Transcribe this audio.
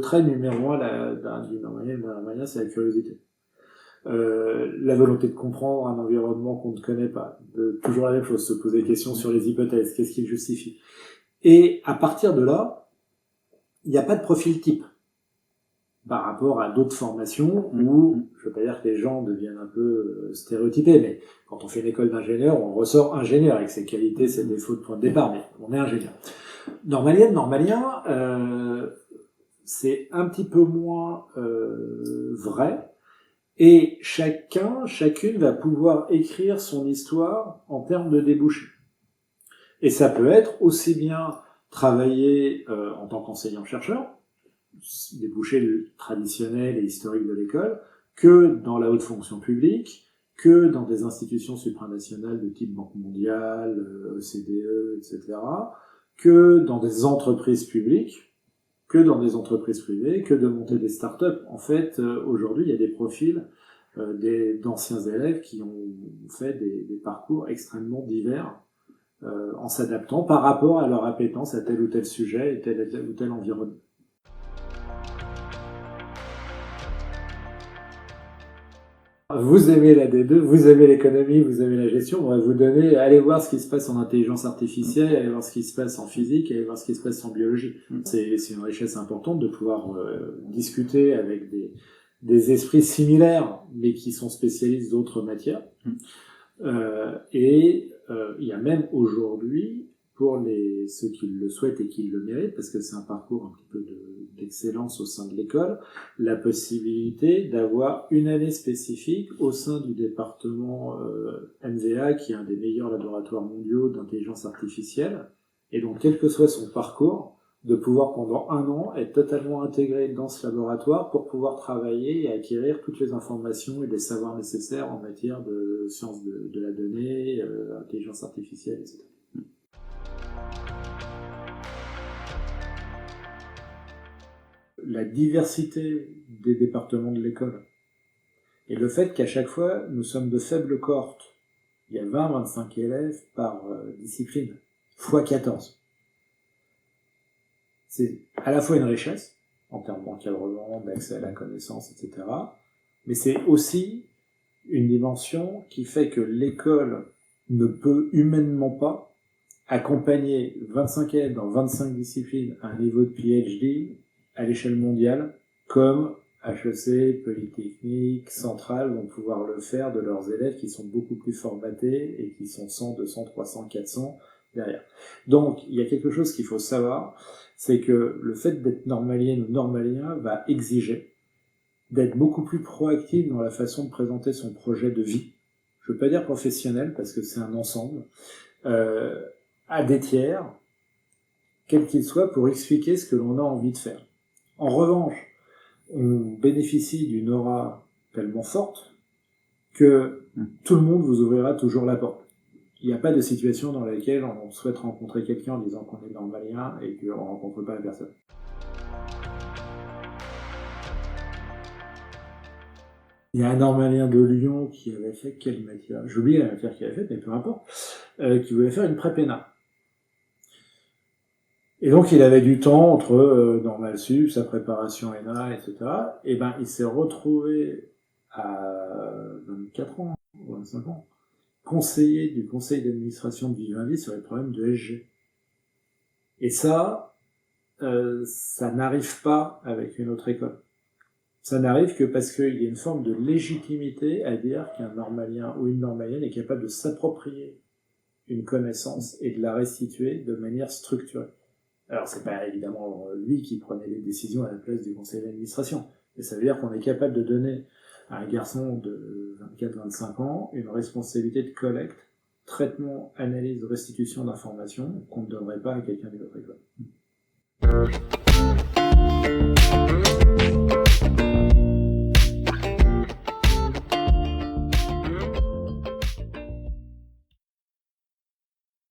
trait numéro 1 d'une normalien, c'est la curiosité. La volonté de comprendre un environnement qu'on ne connaît pas, toujours la même chose, se poser des questions sur les hypothèses, qu'est-ce qui le justifie. Et à partir de là, il n'y a pas de profil type par rapport à d'autres formations où, je veux pas dire que les gens deviennent un peu stéréotypés, mais quand on fait une école d'ingénieur, on ressort ingénieur avec ses qualités, ses défauts de point de départ, mais on est ingénieur. Normalien, c'est un petit peu moins vrai. Et chacune va pouvoir écrire son histoire en termes de débouchés. Et ça peut être aussi bien travailler en tant qu'enseignant-chercheur, débouchés traditionnels et historiques de l'école, que dans la haute fonction publique, que dans des institutions supranationales de type Banque mondiale, OCDE, etc., que dans des entreprises publiques, que dans des entreprises privées, que de monter des startups. En fait, aujourd'hui, il y a des profils d'anciens élèves qui ont fait des parcours extrêmement divers en s'adaptant par rapport à leur appétence à tel ou tel sujet et tel ou tel environnement. Vous aimez la D2, vous aimez l'économie, vous aimez la gestion, on va vous donner, allez voir ce qui se passe en intelligence artificielle, allez voir ce qui se passe en physique, allez voir ce qui se passe en biologie. C'est une richesse importante de pouvoir discuter avec des esprits similaires, mais qui sont spécialistes d'autres matières. Il y a même aujourd'hui, pour ceux qui le souhaitent et qui le méritent, parce que c'est un parcours un petit peu d'excellence au sein de l'école, la possibilité d'avoir une année spécifique au sein du département MVA, qui est un des meilleurs laboratoires mondiaux d'intelligence artificielle, et donc quel que soit son parcours, de pouvoir pendant 1 an être totalement intégré dans ce laboratoire pour pouvoir travailler et acquérir toutes les informations et les savoirs nécessaires en matière de sciences de la donnée, intelligence artificielle, etc. La diversité des départements de l'école et le fait qu'à chaque fois, nous sommes de faibles cohortes. Il y a 20-25 élèves par discipline, fois 14. C'est à la fois une richesse, en termes d'encadrement, d'accès à la connaissance, etc. Mais c'est aussi une dimension qui fait que l'école ne peut humainement pas accompagner 25 élèves dans 25 disciplines à un niveau de PhD à l'échelle mondiale, comme HEC, Polytechnique, Centrale vont pouvoir le faire de leurs élèves qui sont beaucoup plus formatés et qui sont 100, 200, 300, 400 derrière. Donc, il y a quelque chose qu'il faut savoir, c'est que le fait d'être normalienne ou normalien va exiger d'être beaucoup plus proactif dans la façon de présenter son projet de vie. Je ne veux pas dire professionnel, parce que c'est un ensemble, à des tiers, quel qu'il soit, pour expliquer ce que l'on a envie de faire. En revanche, on bénéficie d'une aura tellement forte que tout le monde vous ouvrira toujours la porte. Il n'y a pas de situation dans laquelle on souhaite rencontrer quelqu'un en disant qu'on est normalien et qu'on ne rencontre pas la personne. Il y a un normalien de Lyon qui avait fait quelle matière ? J'ai oublié la matière qu'il avait faite, mais peu importe, qui voulait faire une prépéna. Et donc il avait du temps entre Normal Sup, sa préparation ENA, etc. Et ben il s'est retrouvé à 24 ans, ou 25 ans, conseiller du conseil d'administration de Vivendi sur les problèmes de SG. Et ça n'arrive pas avec une autre école. Ça n'arrive que parce qu'il y a une forme de légitimité à dire qu'un normalien ou une normalienne est capable de s'approprier une connaissance et de la restituer de manière structurée. Alors c'est pas évidemment lui qui prenait les décisions à la place du conseil d'administration, mais ça veut dire qu'on est capable de donner à un garçon de 24-25 ans une responsabilité de collecte, traitement, analyse, restitution d'informations qu'on ne donnerait pas à quelqu'un d'une autre école.